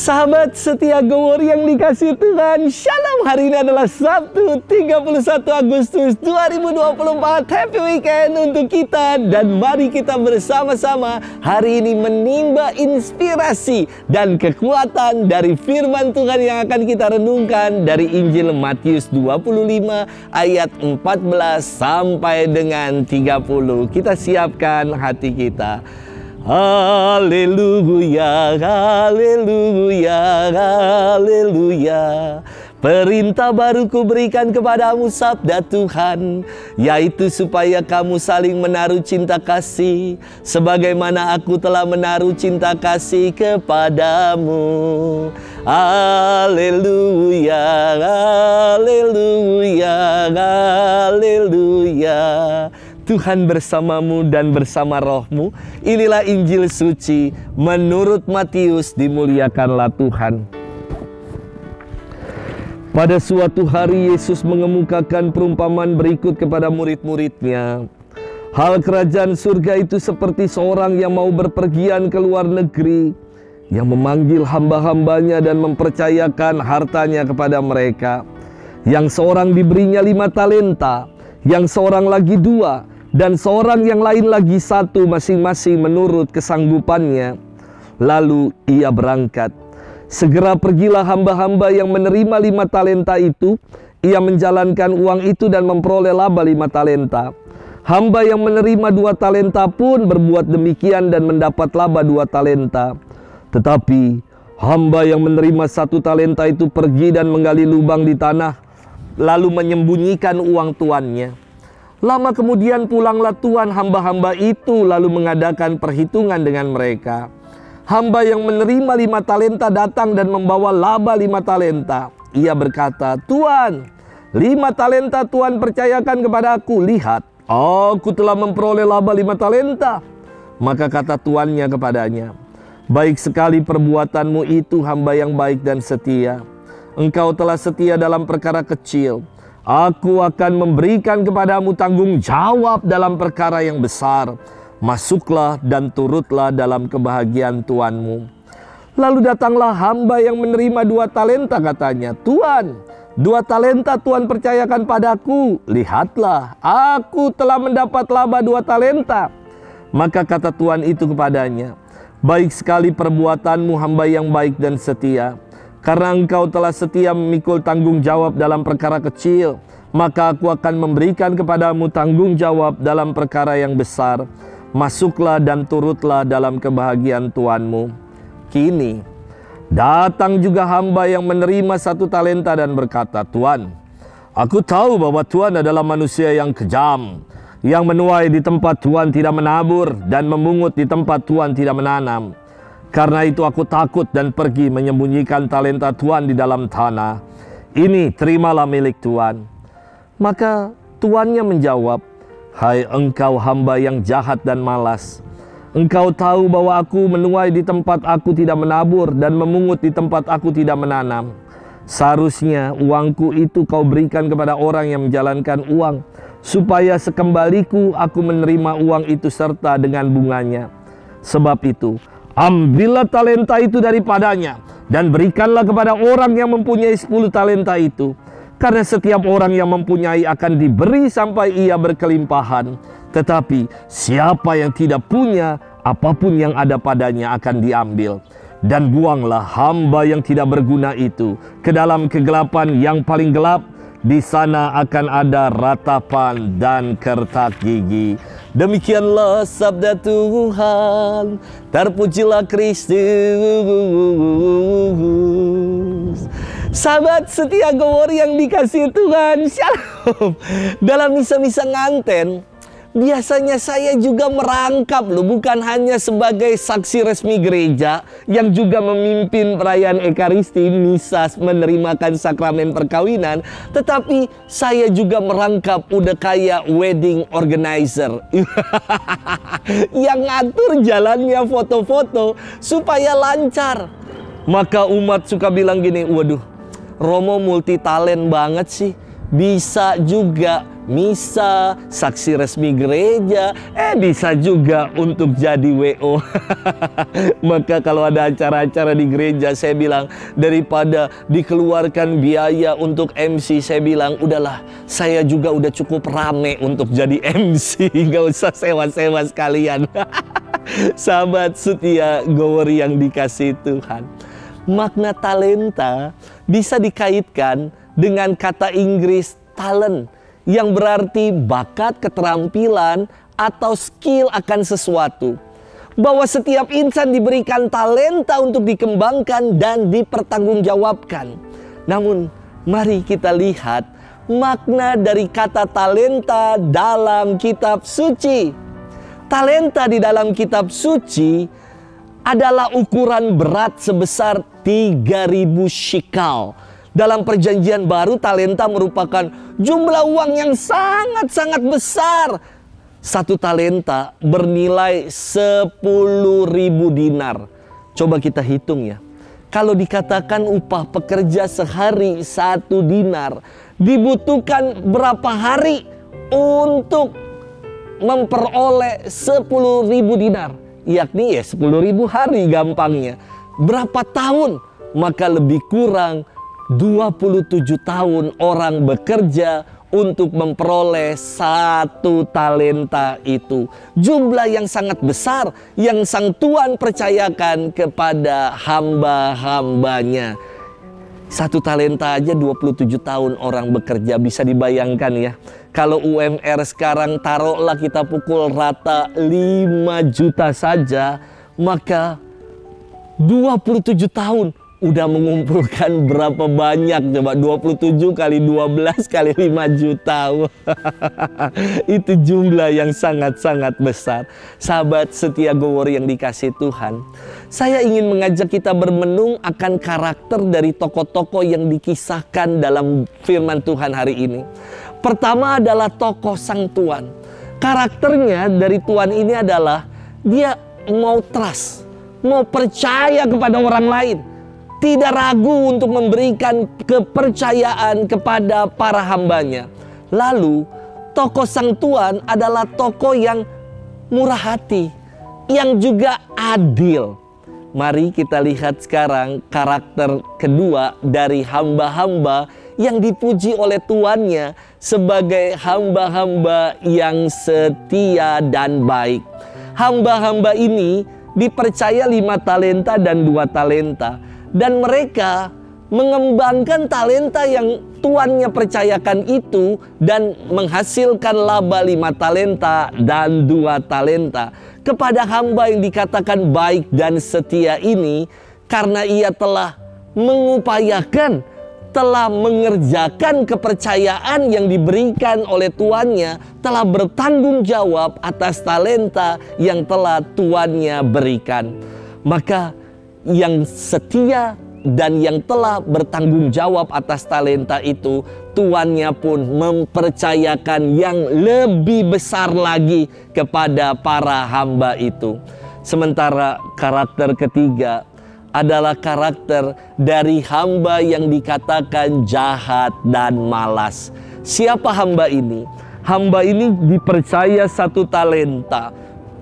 Sahabat setia Gowor yang dikasih Tuhan, Shalom. Hari ini adalah Sabtu 31 Agustus 2024. Happy weekend untuk kita. Dan mari kita bersama-sama hari ini menimba inspirasi dan kekuatan dari firman Tuhan yang akan kita renungkan dari Injil Matius 25 ayat 14 sampai dengan 30. Kita siapkan hati kita. Haleluya, haleluya, haleluya. Perintah baru kuberikan kepadamu, sabda Tuhan, yaitu supaya kamu saling menaruh cinta kasih, sebagaimana aku telah menaruh cinta kasih kepadamu. Haleluya, haleluya, haleluya. Tuhan bersamamu dan bersama rohmu. Inilah Injil suci menurut Matius. Dimuliakanlah Tuhan. Pada suatu hari Yesus mengemukakan perumpamaan berikut kepada murid-muridnya. Hal kerajaan surga itu seperti seorang yang mau berpergian ke luar negeri, yang memanggil hamba-hambanya dan mempercayakan hartanya kepada mereka. Yang seorang diberinya 5 talenta, yang seorang lagi 2, dan seorang yang lain lagi 1, masing-masing menurut kesanggupannya. Lalu ia berangkat. Segera pergilah hamba-hamba yang menerima 5 talenta itu. Ia menjalankan uang itu dan memperoleh laba 5 talenta. Hamba yang menerima 2 talenta pun berbuat demikian dan mendapat laba 2 talenta. Tetapi hamba yang menerima 1 talenta itu pergi dan menggali lubang di tanah, lalu menyembunyikan uang tuannya. Lama kemudian pulanglah tuan hamba-hamba itu, lalu mengadakan perhitungan dengan mereka. Hamba yang menerima 5 talenta datang dan membawa laba 5 talenta. Ia berkata, "Tuan, 5 talenta Tuan percayakan kepada aku. Lihat, aku telah memperoleh laba 5 talenta." Maka kata tuannya kepadanya, "Baik sekali perbuatanmu itu, hamba yang baik dan setia. Engkau telah setia dalam perkara kecil. Aku akan memberikan kepadamu tanggung jawab dalam perkara yang besar. Masuklah dan turutlah dalam kebahagiaan tuanmu." Lalu datanglah hamba yang menerima 2 talenta, katanya, "Tuan, 2 talenta Tuan percayakan padaku. Lihatlah, aku telah mendapat laba 2 talenta. Maka kata tuan itu kepadanya, "Baik sekali perbuatanmu, hamba yang baik dan setia. Karena engkau telah setia memikul tanggung jawab dalam perkara kecil, maka aku akan memberikan kepadamu tanggung jawab dalam perkara yang besar. Masuklah dan turutlah dalam kebahagiaan tuanmu." Kini datang juga hamba yang menerima 1 talenta dan berkata, "Tuan, aku tahu bahwa Tuan adalah manusia yang kejam, yang menuai di tempat Tuan tidak menabur dan memungut di tempat Tuan tidak menanam. Karena itu aku takut dan pergi menyembunyikan talenta Tuan di dalam tanah. Ini terimalah milik Tuan." Maka tuannya menjawab, "Hai engkau hamba yang jahat dan malas. Engkau tahu bahwa aku menuai di tempat aku tidak menabur dan memungut di tempat aku tidak menanam. Seharusnya uangku itu kau berikan kepada orang yang menjalankan uang, supaya sekembaliku aku menerima uang itu serta dengan bunganya. Sebab itu, ambillah talenta itu daripadanya dan berikanlah kepada orang yang mempunyai 10 talenta itu. Karena setiap orang yang mempunyai akan diberi sampai ia berkelimpahan. Tetapi siapa yang tidak punya, apapun yang ada padanya akan diambil. Dan buanglah hamba yang tidak berguna itu ke dalam kegelapan yang paling gelap. Di sana akan ada ratapan dan kertak gigi." Demikianlah sabda Tuhan. Terpujilah Kristus. Sahabat setia Gowor yang dikasihi Tuhan, Shalom. Dalam misa-misa nganten, biasanya saya juga merangkap loh, bukan hanya sebagai saksi resmi gereja yang juga memimpin perayaan Ekaristi, misa menerimakan sakramen perkawinan, tetapi saya juga merangkap udah kayak wedding organizer yang ngatur jalannya foto-foto supaya lancar. Maka umat suka bilang gini, "Waduh, Romo multi talent banget sih. bisa juga misa, saksi resmi gereja, bisa juga untuk jadi WO. Maka kalau ada acara-acara di gereja, saya bilang daripada dikeluarkan biaya untuk MC, saya bilang udahlah, saya juga udah cukup rame untuk jadi MC, nggak usah sewa-sewa sekalian. Sahabat setia gower yang dikasih Tuhan, makna talenta bisa dikaitkan dengan kata Inggris talent, yang berarti bakat, keterampilan, atau skill akan sesuatu. Bahwa setiap insan diberikan talenta untuk dikembangkan dan dipertanggungjawabkan. Namun, mari kita lihat makna dari kata talenta dalam kitab suci. Talenta di dalam kitab suci adalah ukuran berat sebesar 3.000 shikal. Dalam perjanjian baru, talenta merupakan jumlah uang yang sangat-sangat besar. Satu talenta bernilai 10.000 dinar. Coba kita hitung ya. Kalau dikatakan upah pekerja sehari 1 dinar, dibutuhkan berapa hari untuk memperoleh 10.000 dinar? Yakni 10.000 hari gampangnya. Berapa tahun? Maka lebih kurang 27 tahun orang bekerja untuk memperoleh 1 talenta itu. Jumlah yang sangat besar yang sang Tuhan percayakan kepada hamba-hambanya. 1 talenta aja 27 tahun orang bekerja. Bisa dibayangkan ya, kalau UMR sekarang taruhlah kita pukul rata 5 juta saja, maka 27 tahun udah mengumpulkan berapa banyak? Coba 27 kali 12 kali 5 juta. Itu jumlah yang sangat-sangat besar. Sahabat setia gower yang dikasih Tuhan, saya ingin mengajak kita bermenung akan karakter dari tokoh-tokoh yang dikisahkan dalam firman Tuhan hari ini. Pertama adalah tokoh sang Tuan. Karakternya dari Tuan ini adalah dia mau trust, mau percaya kepada orang lain. Tidak ragu untuk memberikan kepercayaan kepada para hambanya. Lalu, tokoh sang Tuan adalah tokoh yang murah hati, yang juga adil. Mari kita lihat sekarang karakter kedua dari hamba-hamba yang dipuji oleh tuannya sebagai hamba-hamba yang setia dan baik. Hamba-hamba ini dipercaya 5 talenta dan 2 talenta. Dan mereka mengembangkan talenta yang tuannya percayakan itu dan menghasilkan laba 5 talenta dan 2 talenta kepada hamba yang dikatakan baik dan setia ini, karena ia telah mengupayakan, telah mengerjakan kepercayaan yang diberikan oleh tuannya, telah bertanggung jawab atas talenta yang telah tuannya berikan. Maka yang setia dan yang telah bertanggung jawab atas talenta itu, tuannya pun mempercayakan yang lebih besar lagi kepada para hamba itu. Sementara karakter ketiga adalah karakter dari hamba yang dikatakan jahat dan malas. Siapa hamba ini? Hamba ini dipercaya 1 talenta,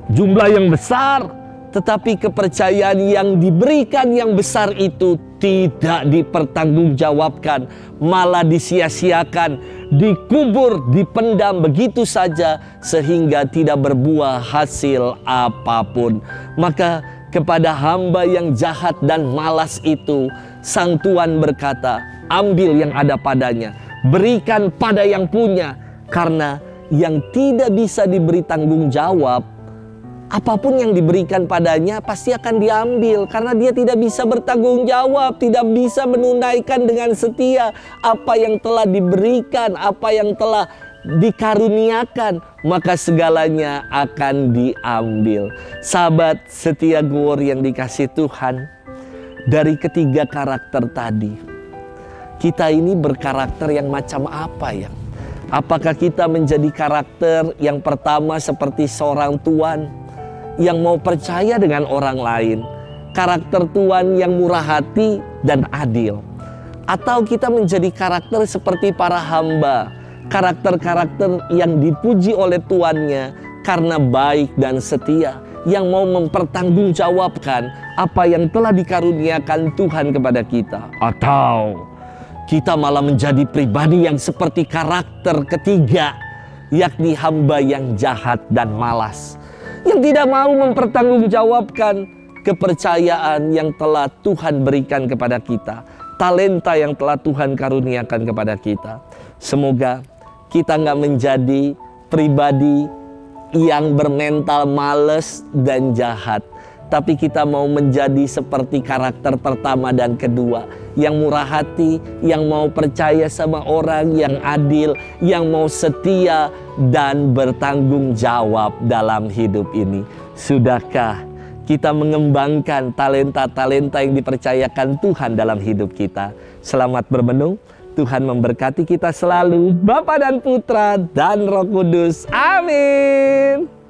jumlah yang besar. Tetapi kepercayaan yang diberikan yang besar itu tidak dipertanggungjawabkan, malah disia-siakan, dikubur, dipendam begitu saja sehingga tidak berbuah hasil apapun. Maka kepada hamba yang jahat dan malas itu, sang Tuan berkata, ambil yang ada padanya, berikan pada yang punya, karena yang tidak bisa diberi tanggung jawab, apapun yang diberikan padanya pasti akan diambil, karena dia tidak bisa bertanggung jawab, tidak bisa menunaikan dengan setia apa yang telah diberikan, apa yang telah dikaruniakan, maka segalanya akan diambil. Sahabat setia gower yang dikasih Tuhan, dari ketiga karakter tadi, kita ini berkarakter yang macam apa ya? Apakah kita menjadi karakter yang pertama seperti seorang tuan yang mau percaya dengan orang lain, karakter tuan yang murah hati dan adil, Atau kita menjadi karakter seperti para hamba, karakter-karakter yang dipuji oleh tuannya karena baik dan setia, yang mau mempertanggungjawabkan apa yang telah dikaruniakan Tuhan kepada kita. Atau kita malah menjadi pribadi yang seperti karakter ketiga, yakni hamba yang jahat dan malas, yang tidak mau mempertanggungjawabkan kepercayaan yang telah Tuhan berikan kepada kita, talenta yang telah Tuhan karuniakan kepada kita. Semoga kita nggak menjadi pribadi yang bermental males dan jahat, tapi kita mau menjadi seperti karakter pertama dan kedua, yang murah hati, yang mau percaya sama orang, yang adil, yang mau setia dan bertanggung jawab dalam hidup ini. Sudahkah kita mengembangkan talenta-talenta yang dipercayakan Tuhan dalam hidup kita? Selamat bermenung. Tuhan memberkati kita selalu, Bapa dan Putra dan Roh Kudus. Amin.